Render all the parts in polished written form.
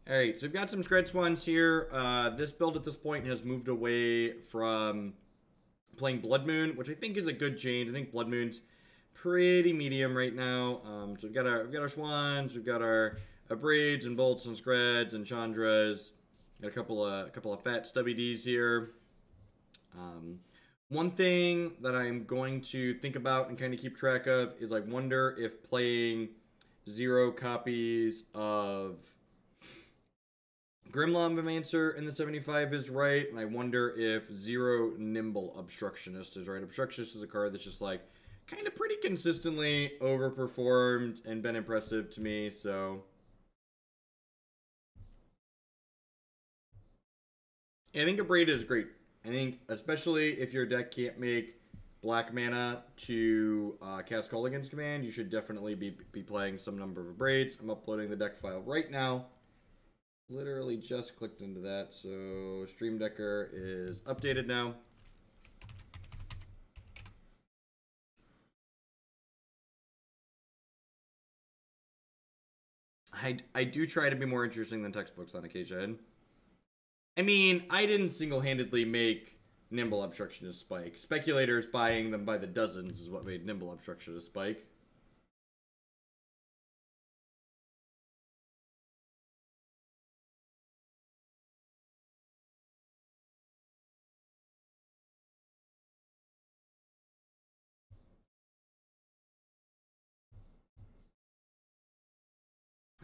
Alright, so we've got some Skred Swans here. This build at this point has moved away from playing Blood Moon, which I think is a good change. I think Blood Moon's pretty medium right now. So we've got our Swans, we've got our Abrades and Bolts and Skreds and Chandras. Got a couple of fat stubby Ds here. One thing that I'm going to think about and kind of keep track of is I wonder if playing 0 copies of Pyromancer in the 75 is right, and I wonder if 0 Nimble Obstructionist is right. Obstructionist is a card that's just like kind of pretty consistently overperformed and been impressive to me, so I think Abrade is great. I think especially if your deck can't make black mana to cast Scalding Command, you should definitely be playing some number of Abrades. I'm uploading the deck file right now. Literally just clicked into that, so Stream Decker is updated now. I do try to be more interesting than textbooks on occasion. I mean, I didn't single-handedly make Nimble Obstructionist spike. Speculators buying them by the dozens is what made Nimble Obstructionist spike.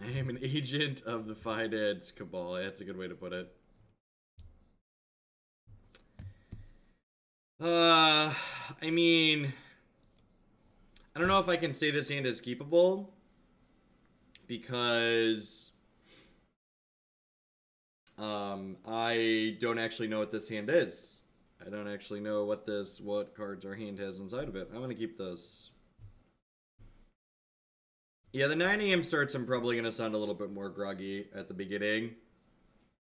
I am an agent of the Finance Cabal. That's a good way to put it. I mean, I don't know if I can say this hand is keepable because I don't actually know what this hand is. I don't actually know what cards our hand has inside of it. I'm gonna keep this. Yeah, the 9 AM starts, I'm probably gonna sound a little bit more groggy at the beginning.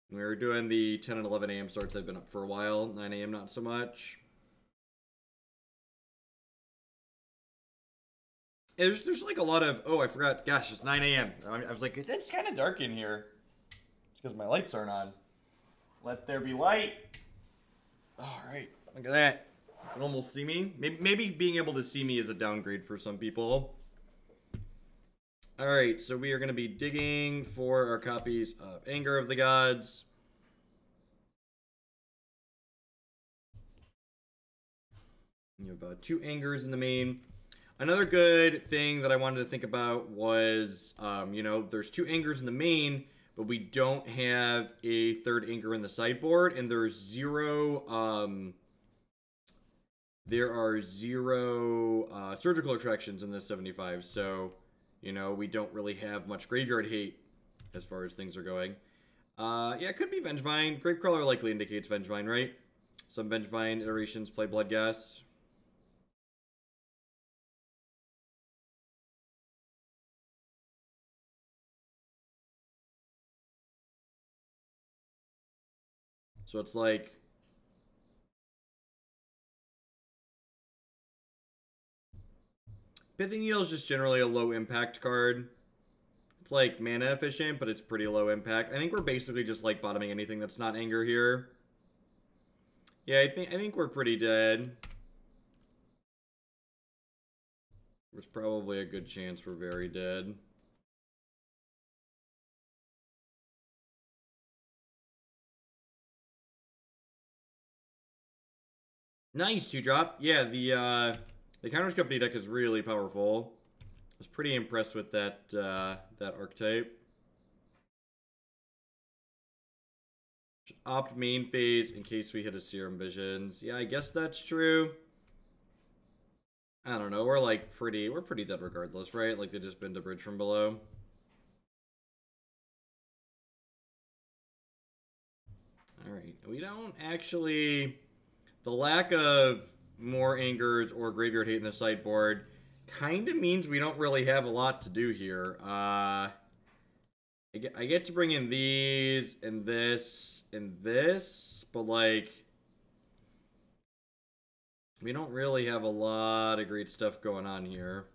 When we were doing the 10 and 11 AM starts, I've been up for a while. 9 AM, not so much. There's like a lot of, oh, I forgot, gosh, it's 9 AM. I was like, it's kind of dark in here. It's because my lights aren't on. Let there be light. All right, look at that. You can almost see me. Maybe being able to see me is a downgrade for some people. All right, so we are going to be digging for our copies of Anger of the Gods. You have 2 Angers in the main. Another good thing that I wanted to think about was, you know, there's 2 Angers in the main, but we don't have a 3rd Anger in the sideboard, and there's 0, there are 0 surgical attractions in this 75, so, you know, we don't really have much graveyard hate as far as things are going. Yeah, it could be Vengevine. Gravecrawler likely indicates Vengevine, right? Some Vengevine iterations play Bloodghast. So it's like Pithing Needle is just generally a low impact card. It's like mana efficient, but it's pretty low impact. I think we're basically just like bottoming anything that's not Anger here. Yeah, I think we're pretty dead. There's probably a good chance we're very dead. Nice 2-drop. Yeah, the Counters Company deck is really powerful. I was pretty impressed with that that archetype. Opt main phase in case we hit a Serum Visions. Yeah, I guess that's true. I don't know. We're pretty dead regardless, right? Like they just been to Bridge from below. All right. We don't actually. The lack of more Angers or Graveyard Hate in the sideboard kind of means we don't really have a lot to do here. I get to bring in these and this and this, but like we don't really have a lot of great stuff going on here.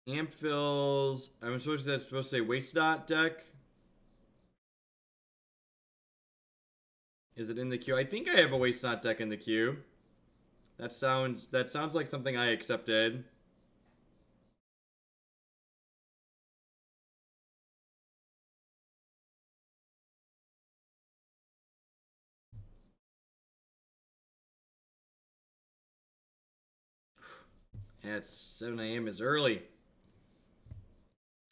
Amphils. I'm supposed to say Waste Not deck. Is it in the queue? I think I have a Waste Not deck in the queue. That sounds like something I accepted. At 7 a.m. is early.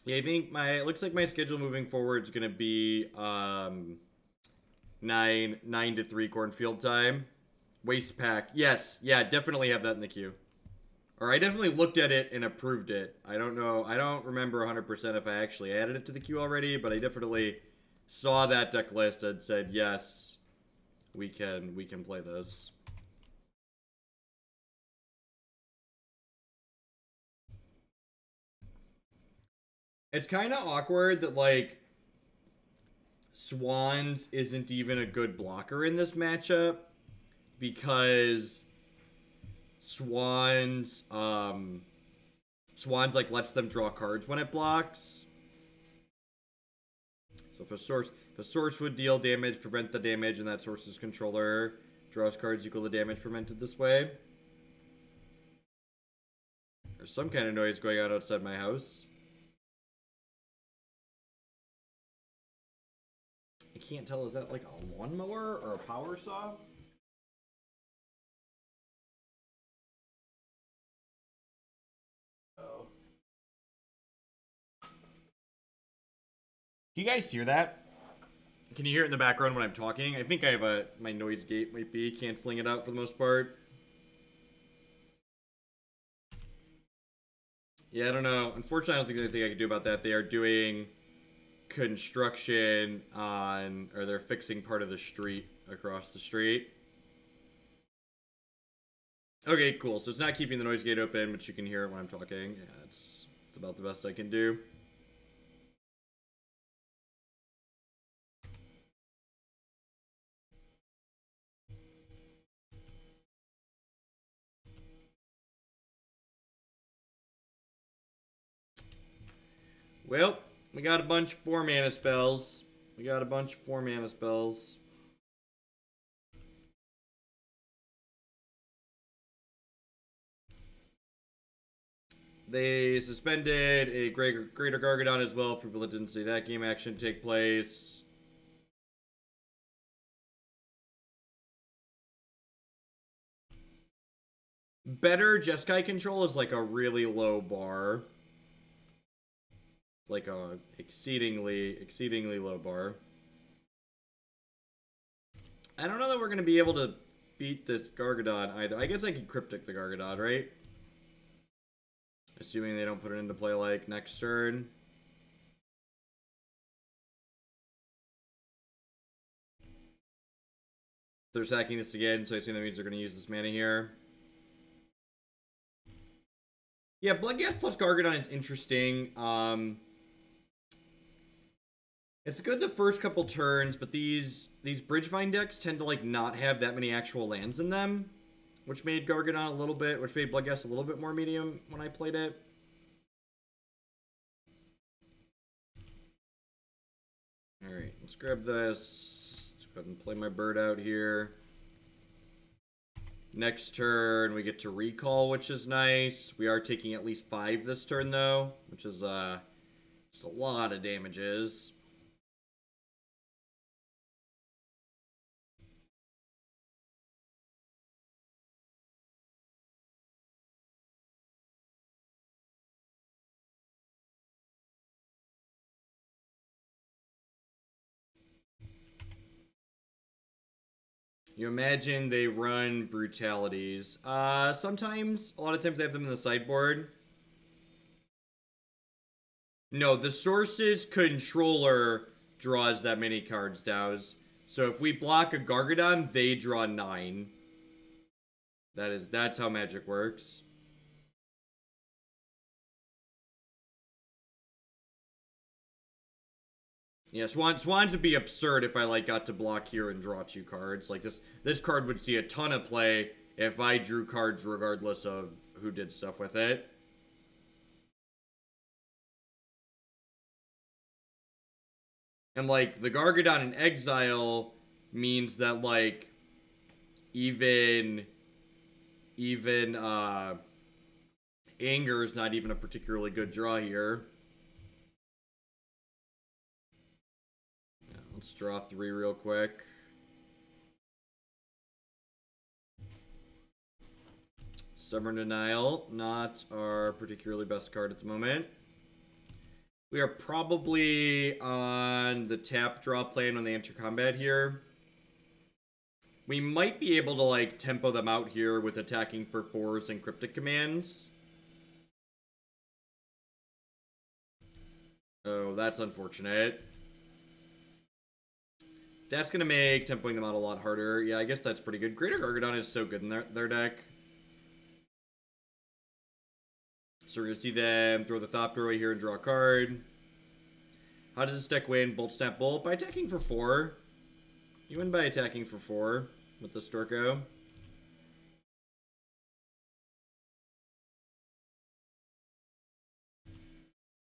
Yeah, I think it looks like my schedule moving forward is gonna be 9 to 3 cornfield time. Waste pack. Yes, yeah, definitely have that in the queue. Or I definitely looked at it and approved it. I don't know. I don't remember 100% if I actually added it to the queue already, but I definitely saw that deck list and said, yes, we can play this. It's kind of awkward that, like, Swans isn't even a good blocker in this matchup because Swans, like, lets them draw cards when it blocks. So if a source would deal damage, prevent the damage, and that source's controller draws cards equal to damage prevented this way. There's some kind of noise going on outside my house. I can't tell, is that like a lawnmower or a power saw? Oh. Do you guys hear that? Can you hear it in the background when I'm talking? I think I have my noise gate might be canceling it out for the most part. Yeah, I don't know. Unfortunately, I don't think there's anything I can do about that. They are doing construction on, or they're fixing part of the street across the street. Okay, cool. So it's not keeping the noise gate open, but you can hear it when I'm talking. Yeah, it's about the best I can do. Well, we got a bunch of 4-mana spells. They suspended a Greater Gargadon as well for people that didn't see that game action take place. Better Jeskai control is like a really low bar. It's like a exceedingly low bar. I don't know that we're going to be able to beat this Gargadon either. I guess I could Cryptic the Gargadon, right? Assuming they don't put it into play like next turn. They're sacking this again, so I assume that means they're going to use this mana here. Yeah, Bloodghast plus Gargadon is interesting. It's good the first couple turns, but these Bridgevine decks tend to like not have that many actual lands in them, which made Gargadon a little bit, which made Bloodghast a little bit more medium when I played it. All right, let's grab this. Let's go ahead and play my bird out here. Next turn, we get to recall, which is nice. We are taking at least 5 this turn, though, which is just a lot of damages. You imagine they run brutalities. Sometimes, a lot of times they have them in the sideboard. No, the source's controller draws that many cards, Dows. So if we block a Gargadon, they draw 9. That's how Magic works. Yeah, Swans would be absurd if I like got to block here and draw 2 cards. Like this card would see a ton of play if I drew cards regardless of who did stuff with it. And, like, the Gargadon in exile means that, like, even Anger is not even a particularly good draw here. Yeah, let's draw 3 real quick. Stubborn Denial, not our particularly best card at the moment. We are probably on the tap draw plan when they enter combat here. We might be able to, like, tempo them out here with attacking for 4s and Cryptic Commands. Oh, that's unfortunate. That's going to make tempoing them out a lot harder. Yeah, I guess that's pretty good. Greater Gargadon is so good in their deck. So we're going to see them throw the Thought Doorway here and draw a card. How does this deck win? Bolt Snap Bolt? By attacking for 4. You win by attacking for 4 with the Storko.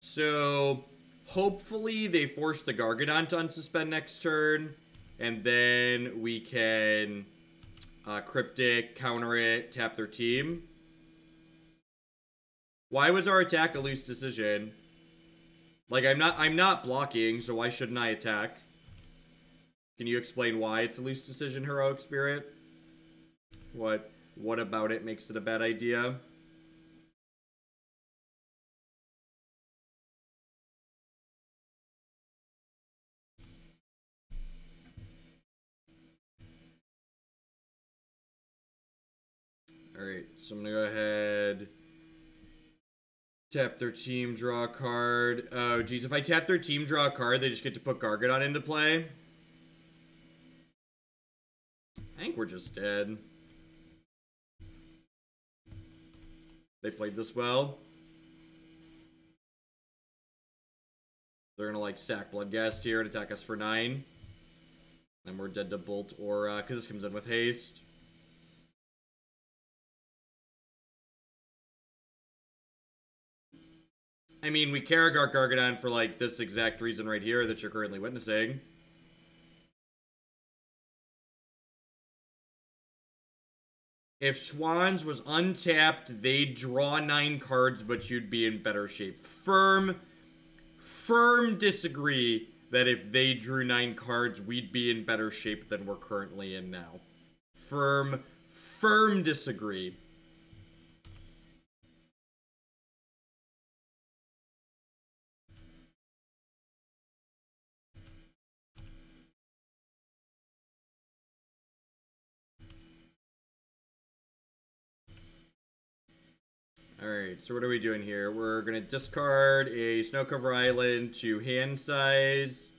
So hopefully they force the Gargadon to unsuspend next turn. And then we can Cryptic, counter it, tap their team. Why was our attack a loose decision? Like, I'm not blocking, so why shouldn't I attack? Can you explain why it's a loose decision, Heroic Spirit? What about it makes it a bad idea? Alright, so I'm gonna go ahead. Tap their team, draw a card. Oh, geez, if I tap their team, draw a card, they just get to put Gargadon into play. I think we're just dead. They played this well. They're gonna, like, sack Bloodghast here and attack us for 9. Then we're dead to Bolt Aura, because this comes in with haste. I mean, we Karagart Gargadon for, like, this exact reason right here that you're currently witnessing. If Swans was untapped, they'd draw 9 cards, but you'd be in better shape. Firm disagree that if they drew 9 cards, we'd be in better shape than we're currently in now. Firm disagree. Alright, so what are we doing here? We're going to discard a Snow Cover Island to hand size.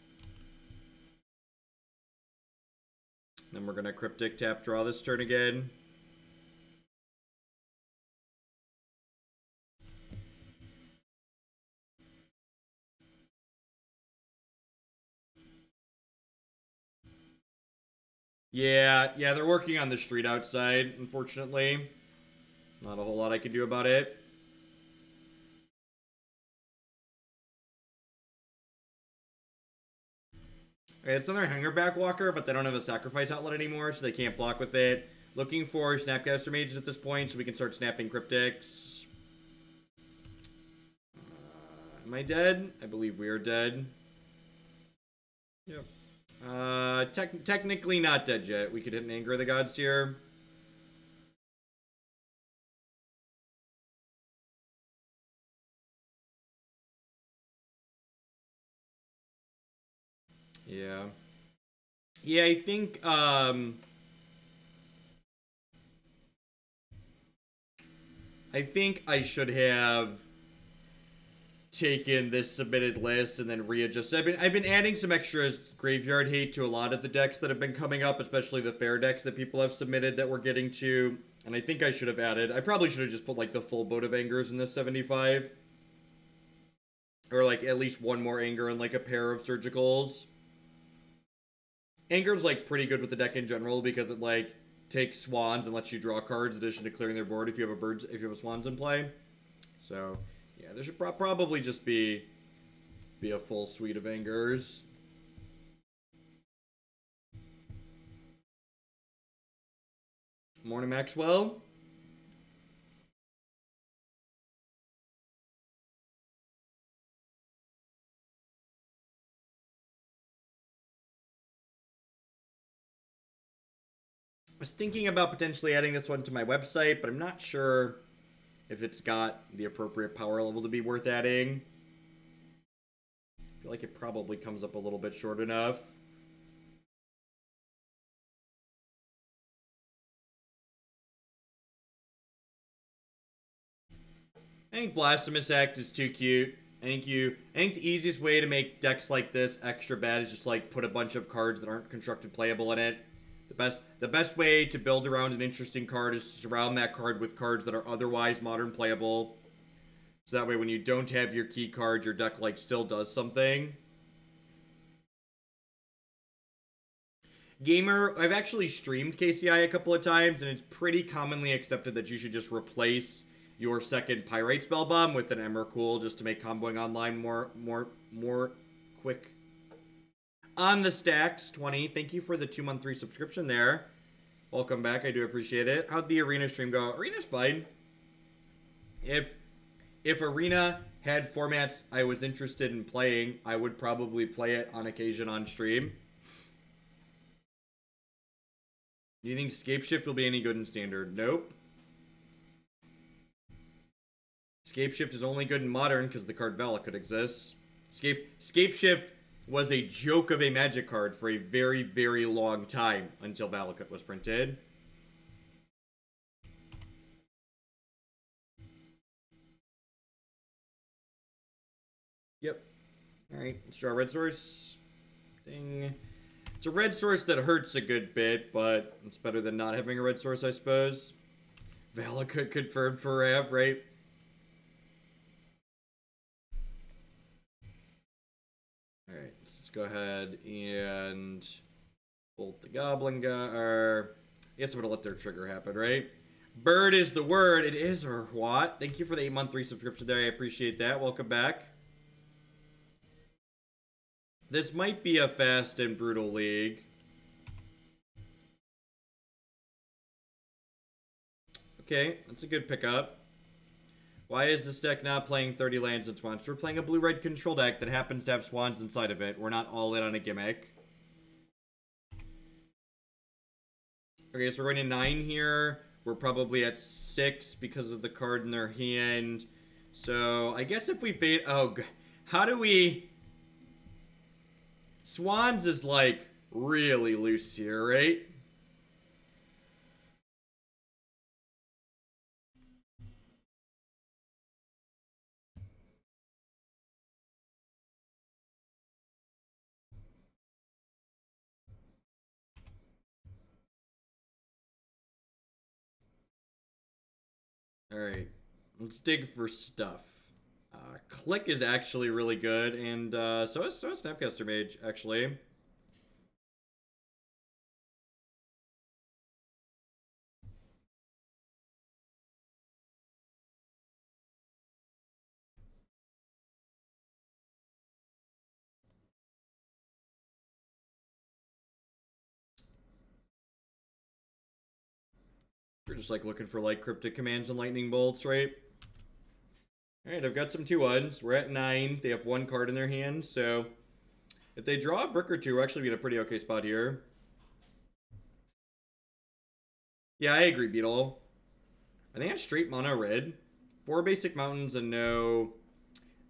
Then we're going to Cryptic tap draw this turn again. Yeah, they're working on the street outside, unfortunately. Not a whole lot I can do about it. Okay, it's another Hangerback Walker, but they don't have a sacrifice outlet anymore, so they can't block with it. Looking for Snapcaster Mages at this point, so we can start snapping Cryptics. Am I dead? I believe we are dead. Yep. Technically not dead yet. We could hit an Anger of the Gods here. Yeah. Yeah, I think, I should have taken this submitted list and then readjusted. I've been adding some extra graveyard hate to a lot of the decks that have been coming up, especially the fair decks that people have submitted that we're getting to. And I think I should have added, I probably should have just put, like, the full boat of Angers in this 75. Or, like, at least one more Anger and, like, a pair of Surgicals. Anger's, like, pretty good with the deck in general because it, like, takes Swans and lets you draw cards in addition to clearing their board if you have a Swans in play. So, yeah, there should probably just be a full suite of Angers. Morning, Maxwell. I was thinking about potentially adding this one to my website, but I'm not sure if it's got the appropriate power level to be worth adding. I feel like it probably comes up a little bit short enough. I think Blasphemous Act is too cute. Thank you. I think the easiest way to make decks like this extra bad is just like put a bunch of cards that aren't constructed playable in it. The best way to build around an interesting card is to surround that card with cards that are otherwise modern playable. So that way when you don't have your key card, your deck like still does something. Gamer, I've actually streamed KCI a couple of times, and it's pretty commonly accepted that you should just replace your second Pyrite Spellbomb with an Emrakul just to make comboing online more quick. On the Stacks 20, thank you for the 2-month free subscription there. Welcome back, I do appreciate it. How'd the Arena stream go? Arena's fine. If Arena had formats I was interested in playing, I would probably play it on occasion on stream. Do you think Scapeshift will be any good in Standard? Nope. Scapeshift is only good in Modern because the card Valakut exists. Scapeshift was a joke of a Magic card for a very, very long time until Valakut was printed. Yep. Alright, let's draw a red source. Ding. It's a red source that hurts a good bit, but it's better than not having a red source, I suppose. Valakut confirmed for Rav, right? Alright, let's go ahead and bolt the Goblin guy, or I guess I'm gonna let their trigger happen, right? Bird is the word. It is, or what? Thank you for the 8-month free subscription there. I appreciate that. Welcome back. This might be a fast and brutal league. Okay, that's a good pickup. Why is this deck not playing 30 lands and Swans? We're playing a blue-red control deck that happens to have Swans inside of it. We're not all in on a gimmick. Okay, so we're running 9 here. We're probably at 6 because of the card in their hand. So, I guess if we fade... Oh, how do we... Swans is, like, really loose here, right? Alright, let's dig for stuff. Clique is actually really good, and so is Snapcaster Mage, actually. You're just like looking for like Cryptic Commands and Lightning Bolts, right? Alright, I've got some 2-1s. We're at 9. They have 1 card in their hand, so if they draw a brick or 2, we're actually in a pretty okay spot here. Yeah, I agree, Beetle. I think on straight mono red. 4 basic mountains and no...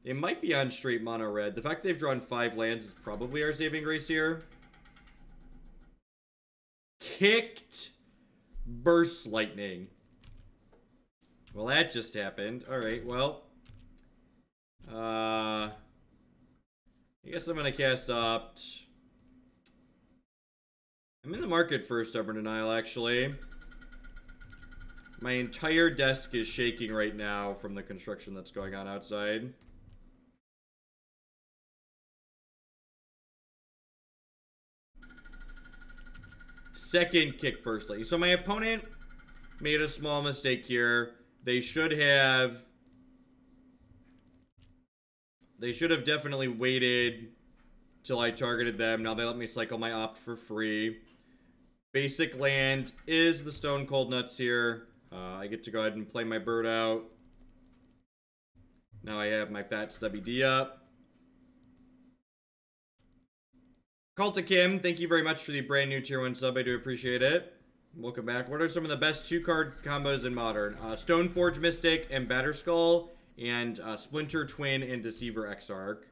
They might be on straight mono red. The fact they've drawn 5 lands is probably our saving grace here. Kicked Burst Lightning. Well, that just happened. Alright, well. I guess I'm gonna cast Opt. I'm in the market for Stubborn Denial, actually. My entire desk is shaking right now from the construction that's going on outside. Second kick Burst Lightning. So my opponent made a small mistake here. They should have definitely waited till I targeted them. Now they let me cycle my Opt for free. Basic land is the Stone Cold Nuts here. I get to go ahead and play my bird out. Now I have my fat stubby D up. Culta Kim, thank you very much for the brand new tier 1 sub. I do appreciate it. Welcome back. What are some of the best 2-card combos in Modern? Stoneforge Mystic and Batterskull, and Splinter Twin and Deceiver Exarch.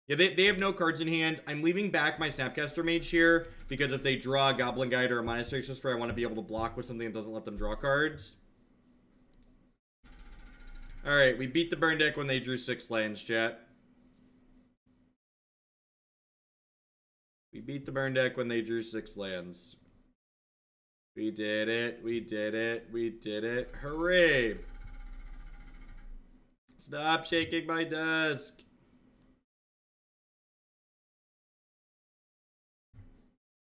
Yeah, they have no cards in hand. I'm leaving back my Snapcaster Mage here, because if they draw a Goblin Guide or a -6 Whisper, I want to be able to block with something that doesn't let them draw cards. Alright, we beat the burn deck when they drew 6 lands, chat. We beat the burn deck when they drew 6 lands. We did it. We did it. We did it. Hooray! Stop shaking my desk.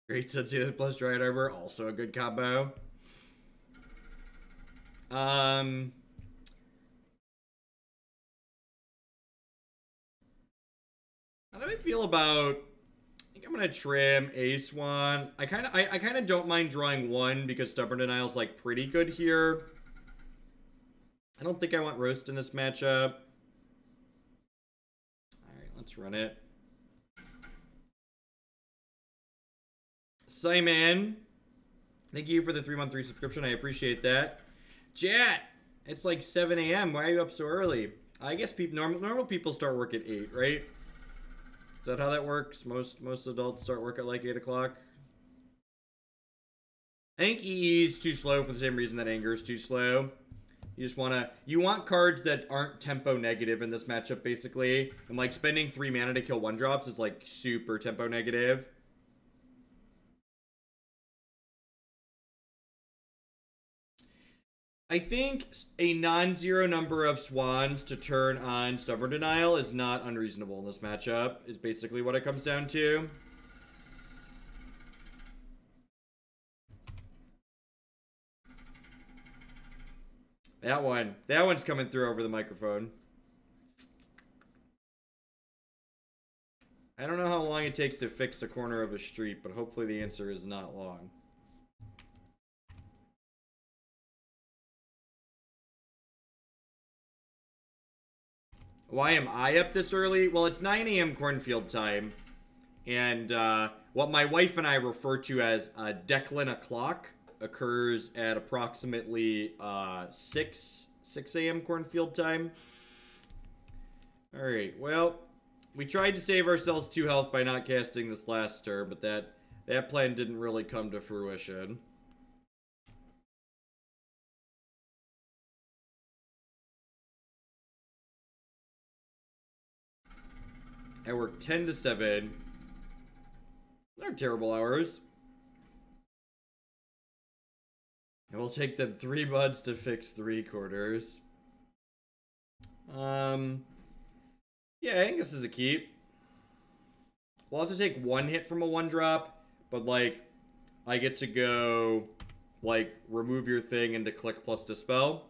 Great Sensitive plus Dryad Arbor, also a good combo. How do I feel about... I'm gonna trim a Swan. I kind of don't mind drawing 1 because Stubborn Denial's like pretty good here. I don't think I want Roast in this matchup. Alright, let's run it. Simon, thank you for the 3-month subscription. I appreciate that. Chat, it's like 7 a.m. Why are you up so early? I guess normal people start work at 8, right? Is that how that works? Most adults start work at like 8 o'clock. I think EE is too slow for the same reason that Anger is too slow. You want cards that aren't tempo negative in this matchup, basically. And like spending 3 mana to kill 1-drops is like super tempo negative. I think a non-zero number of Swans to turn on Stubborn Denial is not unreasonable in this matchup, is basically what it comes down to. That one's coming through over the microphone. I don't know how long it takes to fix a corner of a street, but hopefully the answer is not long. Why am I up this early? Well, it's 9 a.m. cornfield time. And what my wife and I refer to as Declan o'clock occurs at approximately 6 a.m. cornfield time. Alright, well, we tried to save ourselves 2 health by not casting this last turn, but that plan didn't really come to fruition. I work 10 to 7. They're terrible hours. It will take them 3 months to fix 3 quarters. Yeah, I think this is a keep. We'll also take 1 hit from a 1-drop, but like, I get to go, like, remove your thing into Click plus Dispel.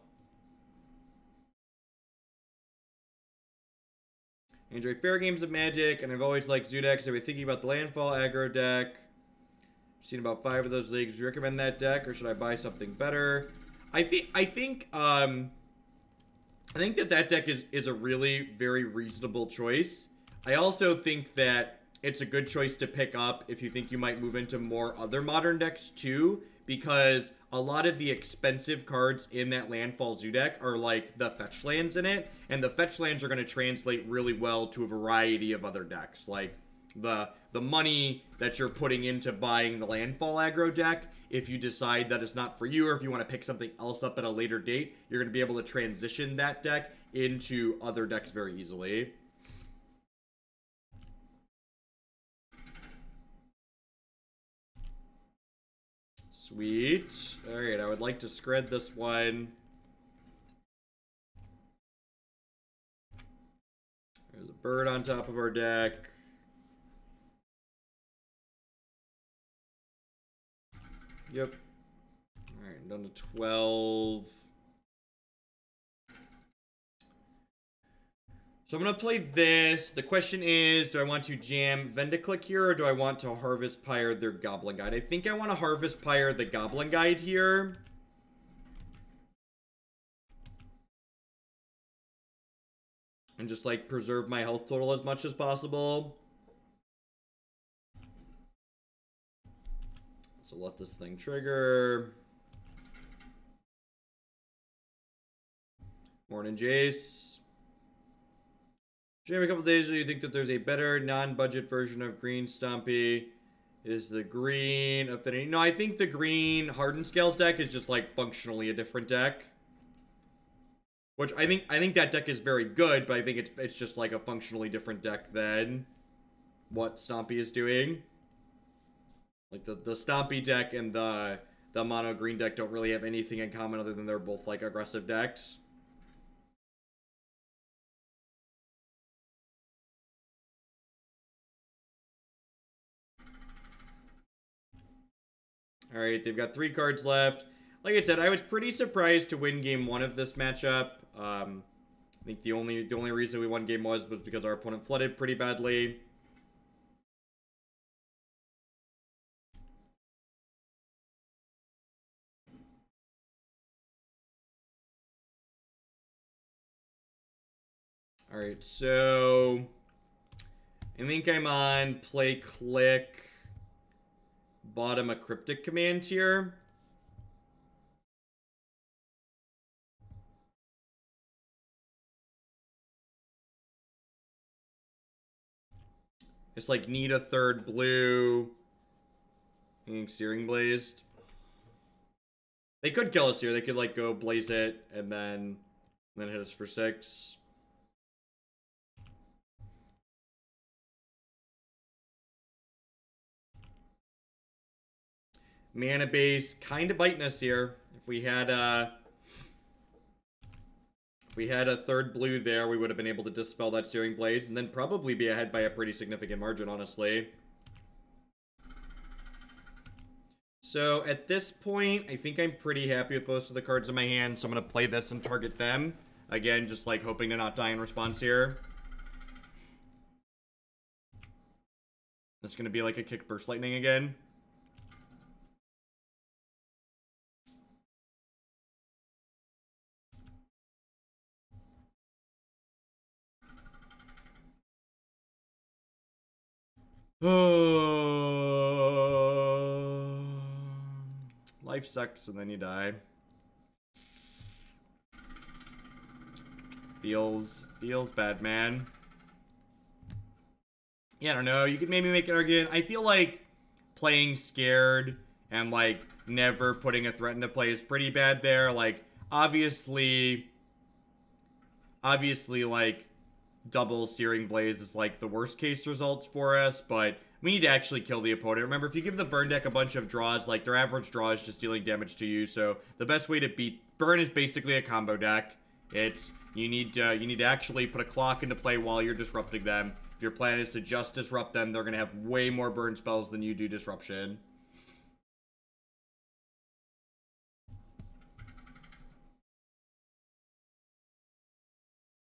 I enjoy fair games of Magic, and I've always liked Zoo decks. I've been thinking about the Landfall aggro deck. I've seen about 5 of those leagues. Do you recommend that deck, or should I buy something better? I think that deck is a really very reasonable choice. I also think that it's a good choice to pick up if you think you might move into more other modern decks too, because a lot of the expensive cards in that Landfall Zoo deck are like the fetch lands in it, and the fetch lands are going to translate really well to a variety of other decks. Like the money that you're putting into buying the Landfall aggro deck, if you decide that it's not for you, or if you want to pick something else up at a later date, you're going to be able to transition that deck into other decks very easily. Sweet. Alright, I would like to Skred this one. There's a bird on top of our deck. Yep. Alright, I'm down to 12. So I'm going to play this. The question is, do I want to jam Vendilion Clique here, or do I want to Harvest Pyre their Goblin Guide? I think I want to Harvest Pyre the Goblin Guide here. And just, like, preserve my health total as much as possible. So let this thing trigger. Morning, Jace. Jam a couple days, do you think that there's a better non-budget version of Green Stompy? Is the green affinity? No, I think the green Hardened Scales deck is just like functionally a different deck. Which I think that deck is very good, but I think it's just like a functionally different deck than what Stompy is doing. Like the Stompy deck and the mono green deck don't really have anything in common other than they're both like aggressive decks. Alright, they've got 3 cards left. Like I said, I was pretty surprised to win game 1 of this matchup. I think the only reason we won game 1 was because our opponent flooded pretty badly. Alright, so I think I'm on play click. Bottom a Cryptic Command here. It's like need a 3rd blue. I think Searing Blazed. They could kill us here. They could like go blaze it and then hit us for 6. Mana base kind of biting us here. If we had a 3rd blue there, we would have been able to dispel that Searing Blaze and then probably be ahead by a pretty significant margin, honestly. So at this point, I think I'm pretty happy with most of the cards in my hand, so I'm going to play this and target them. Again, just like hoping to not die in response here. This is going to be like a kick Burst Lightning again. Oh, life sucks and then you die. Feels bad, man. Yeah, I don't know. You could maybe make an argument. I feel like playing scared and like never putting a threat into play is pretty bad there. Like obviously like double Searing Blaze is like the worst case results for us, but we need to actually kill the opponent. Remember, if you give the Burn deck a bunch of draws, like their average draw is just dealing damage to you, so the best way to beat Burn is basically a combo deck. It's you need to actually put a clock into play while you're disrupting them. If your plan is to just disrupt them, they're gonna have way more burn spells than you do disruption.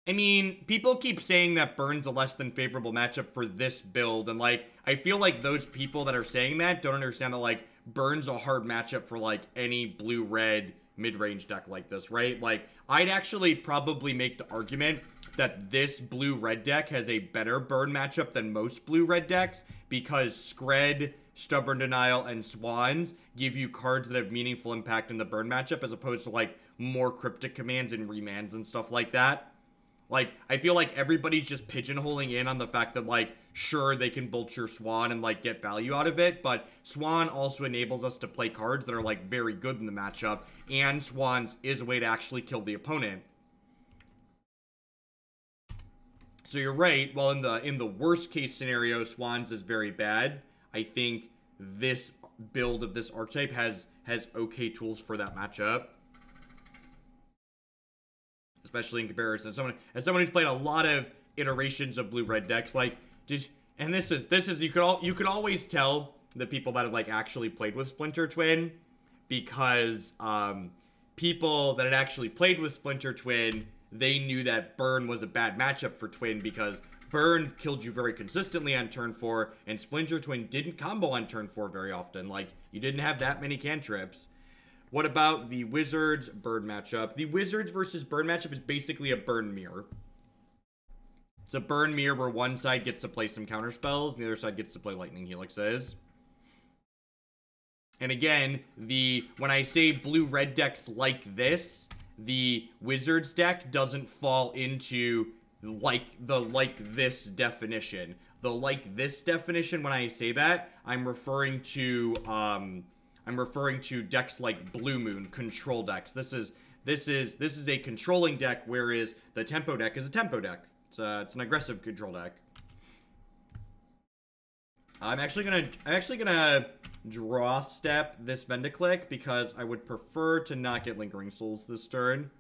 I mean, people keep saying that Burn's a less than favorable matchup for this build, and, like, I feel like those people that are saying that don't understand that, like, Burn's a hard matchup for, like, any blue-red mid-range deck like this, right? Like, I'd actually probably make the argument that this blue-red deck has a better Burn matchup than most blue-red decks, because Skred, Stubborn Denial, and Swans give you cards that have meaningful impact in the Burn matchup, as opposed to, like, more Cryptic Commands and Remands and stuff like that. Like, I feel like everybody's just pigeonholing in on the fact that, like, sure, they can bolt your Swan and, like, get value out of it, but Swan also enables us to play cards that are, like, very good in the matchup, and Swans is a way to actually kill the opponent. So you're right, while in the worst case scenario, Swans is very bad, I think this build of this archetype has okay tools for that matchup. Especially in comparison, as someone who's played a lot of iterations of blue-red decks, like, and this is you could always tell the people that have like actually played with Splinter Twin, because people that had actually played with Splinter Twin they knew that Burn was a bad matchup for Twin because Burn killed you very consistently on turn 4, and Splinter Twin didn't combo on turn 4 very often. Like, you didn't have that many cantrips. What about the Wizards Burn matchup? The Wizards versus Burn matchup is basically a Burn mirror. It's a Burn mirror where one side gets to play some counter spells, and the other side gets to play Lightning Helixes. And again, when I say blue-red decks like this, the Wizards deck doesn't fall into like this definition. The like this definition, when I say that, I'm referring to decks like Blue Moon, control decks. This is a controlling deck, whereas the tempo deck is a tempo deck. It's an aggressive control deck. I'm actually gonna draw step this Vendilion Clique because I would prefer to not get Lingering Souls this turn.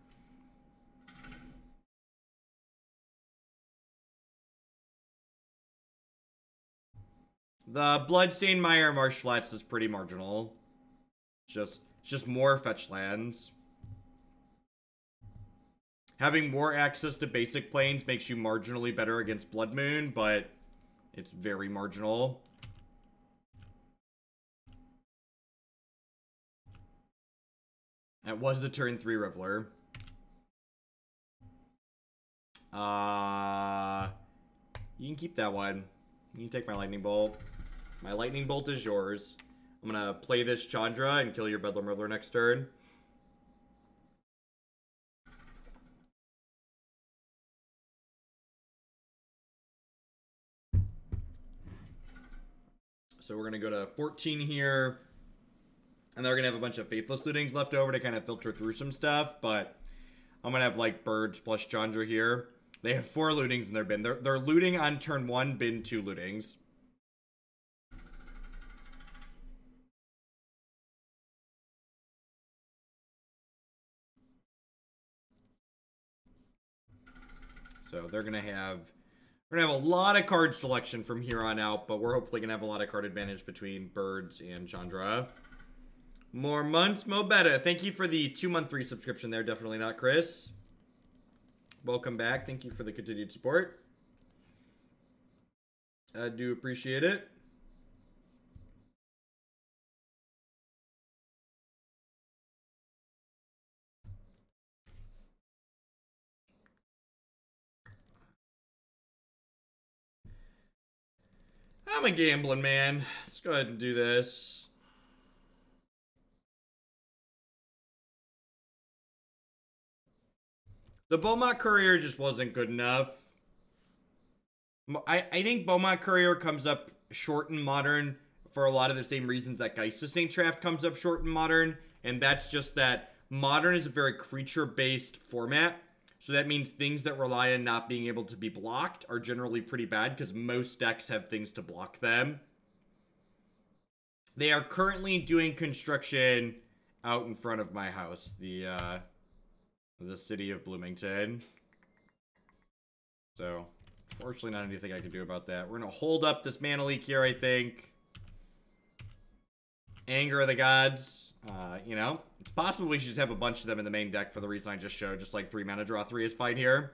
The Bloodstained Mire Marsh Flats is pretty marginal. It's just more fetch lands. Having more access to basic planes makes you marginally better against Blood Moon, but it's very marginal. That was the turn 3 Riveler. You can keep that one. You can take my Lightning Bolt. My Lightning Bolt is yours. I'm gonna play this Chandra and kill your Bedlam Riveler next turn. So we're gonna go to 14 here. And they're gonna have a bunch of Faithless Lootings left over to kind of filter through some stuff, but I'm gonna have like Birds plus Chandra here. They have 4 lootings in their bin. They're looting on turn 1, bin 2 lootings. So they're gonna have a lot of card selection from here on out, but we're hopefully gonna have a lot of card advantage between Birds and Chandra. More months, mo better. Thank you for the 2-month resubscription there. Definitely not Chris. Welcome back. Thank you for the continued support. I do appreciate it. I'm a gambling man. Let's go ahead and do this. The Beaumont Courier just wasn't good enough. I think Beaumont Courier comes up short in Modern for a lot of the same reasons that Geist Saint Traft comes up short in Modern. And that's just that Modern is a very creature-based format. So that means things that rely on not being able to be blocked are generally pretty bad because most decks have things to block them. They are currently doing construction out in front of my house. The city of Bloomington. So, fortunately not anything I can do about that. We're going to hold up this Mana Leak here, I think. Anger of the Gods. You know, it's possible we should just have a bunch of them in the main deck for the reason I just showed. Just like 3 mana, draw 3 is fine here.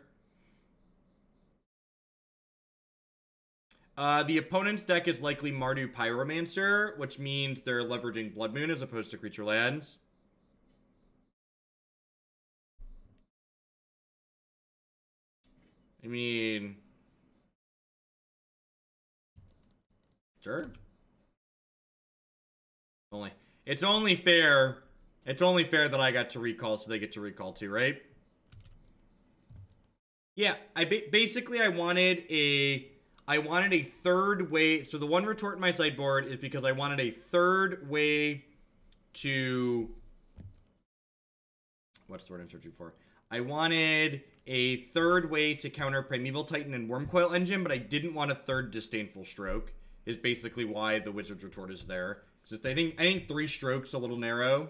The opponent's deck is likely Mardu Pyromancer, which means they're leveraging Blood Moon as opposed to creature lands. I mean, sure. It's only fair that I got to recall, so they get to recall too, right? Yeah, basically I wanted a third way. So the one retort in my sideboard is because I wanted a third way to, what's the word I'm searching for? I wanted a third way to counter Primeval Titan and Wormcoil Engine, but I didn't want a third Disdainful Stroke, is basically why the Wizard's Retort is there. Because I think 3 strokes a little narrow.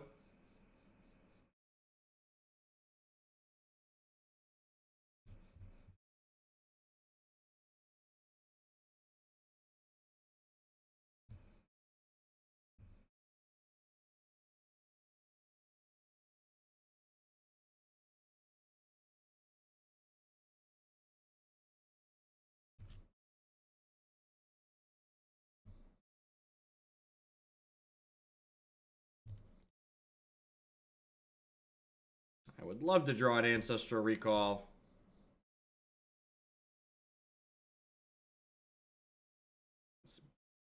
I would love to draw an Ancestral Recall.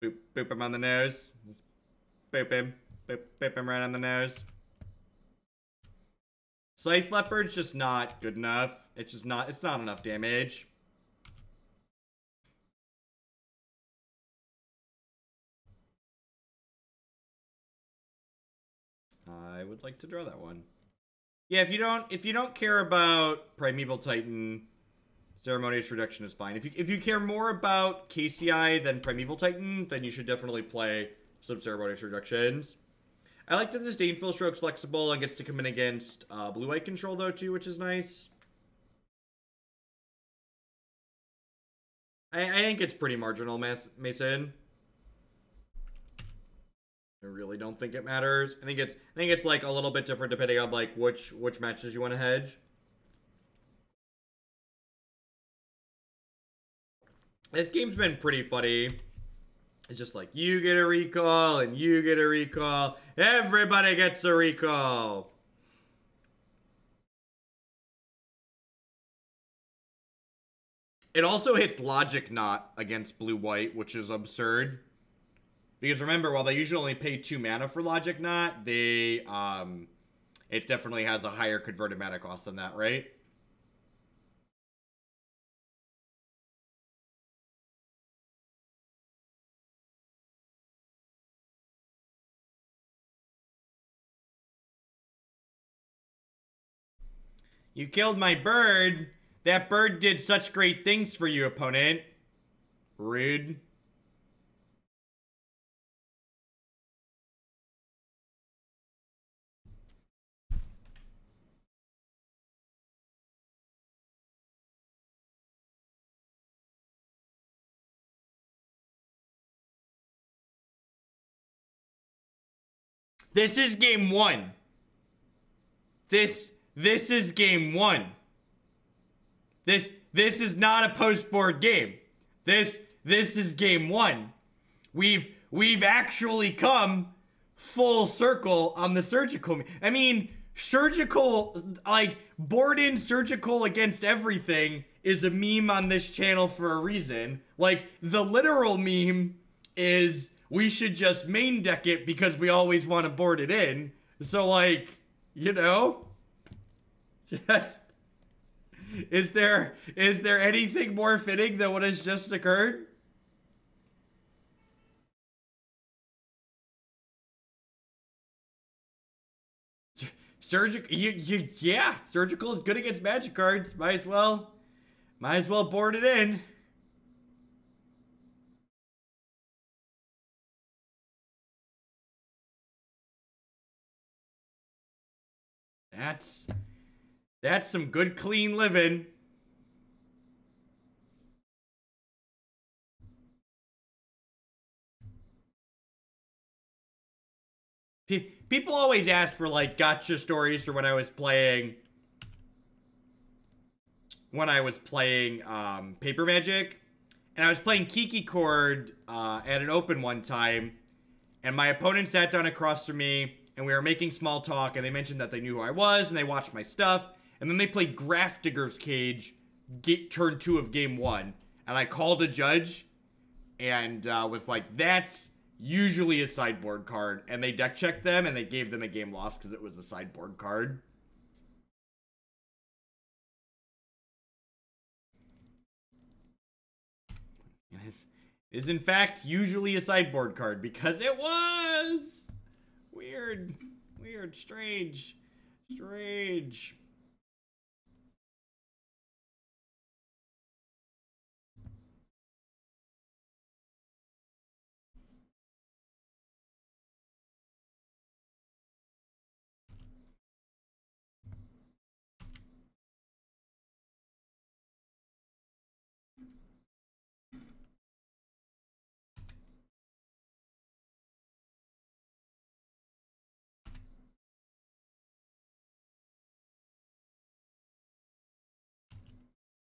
Boop, boop him on the nose. Boop him. Boop him right on the nose. Scythe Leopard's just not good enough. It's not enough damage. I would like to draw that one. Yeah, if you don't care about Primeval Titan, Ceremonious Rejection is fine. If you care more about KCI than Primeval Titan, then you should definitely play some Ceremonious Rejections. I like that Disdainful Stroke's flexible and gets to come in against blue-white control though too, which is nice. I think it's pretty marginal, Mason. I really don't think it matters. I think it's like a little bit different depending on like which matches you want to hedge. This game's been pretty funny. It's just like, you get a recall, and you get a recall. Everybody gets a recall. It also hits Logic Knot against blue-white, which is absurd. Because remember, while they usually only pay 2 mana for Logic Knot, it definitely has a higher converted mana cost than that, right? You killed my bird. That bird did such great things for you, opponent. Rude. This is game 1. This is game 1. This is not a post-board game. This is game 1. We've actually come full circle on the surgical. I mean, surgical, like, board-in surgical against everything is a meme on this channel for a reason. Like, the literal meme is we should just main deck it because we always want to board it in. So, like, you know? Just, is there anything more fitting than what has just occurred? Surgical, yeah, surgical is good against magic cards. Might as well board it in. That's some good clean living. People always ask for like gotcha stories for when I was playing Paper Magic, and I was playing Kiki Chord at an open one time, and my opponent sat down across from me and we were making small talk, and they mentioned that they knew who I was and they watched my stuff, and then they played Grafdigger's Cage turn 2 of game 1, and I called a judge and was like, that's usually a sideboard card, and they deck checked them and they gave them a game loss because it was a sideboard card. It is in fact usually a sideboard card because it was weird, strange.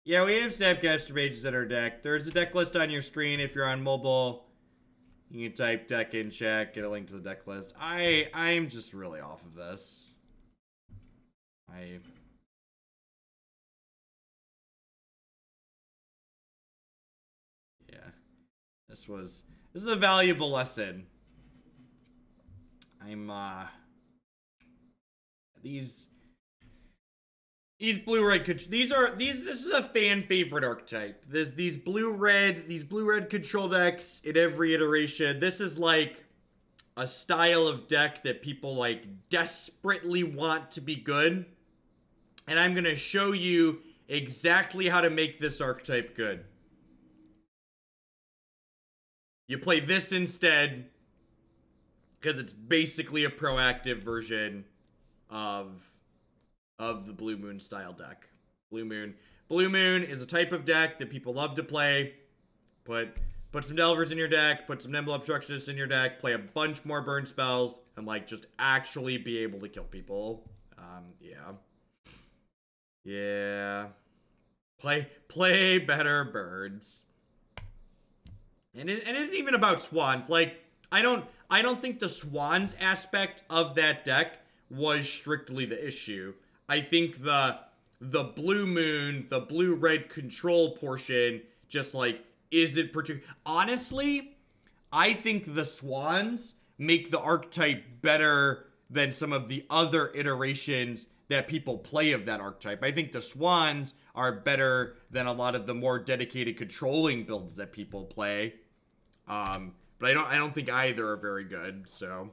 Yeah, we have Snapcaster Mages in our deck. There's a deck list on your screen if you're on mobile. You can type deck in check, get a link to the deck list. I'm just really off of this. Yeah. This is a valuable lesson. These blue-red, this is a fan favorite archetype. These blue-red control decks in every iteration. This is like a style of deck that people like desperately want to be good. And I'm gonna show you exactly how to make this archetype good. You play this instead, because it's basically a proactive version of the Blue Moon style deck. Blue Moon is a type of deck that people love to play. Put some Delvers in your deck, put some Nimble Obstructionists in your deck, play a bunch more burn spells, and like just actually be able to kill people. Yeah. Play better birds. And it's even about Swans. Like, I don't think the Swans aspect of that deck was strictly the issue. I think the Blue Moon, the blue-red control portion, just like, isn't particular. Honestly, I think the Swans make the archetype better than some of the other iterations that people play of that archetype. I think the Swans are better than a lot of the more dedicated controlling builds that people play. But I don't think either are very good, so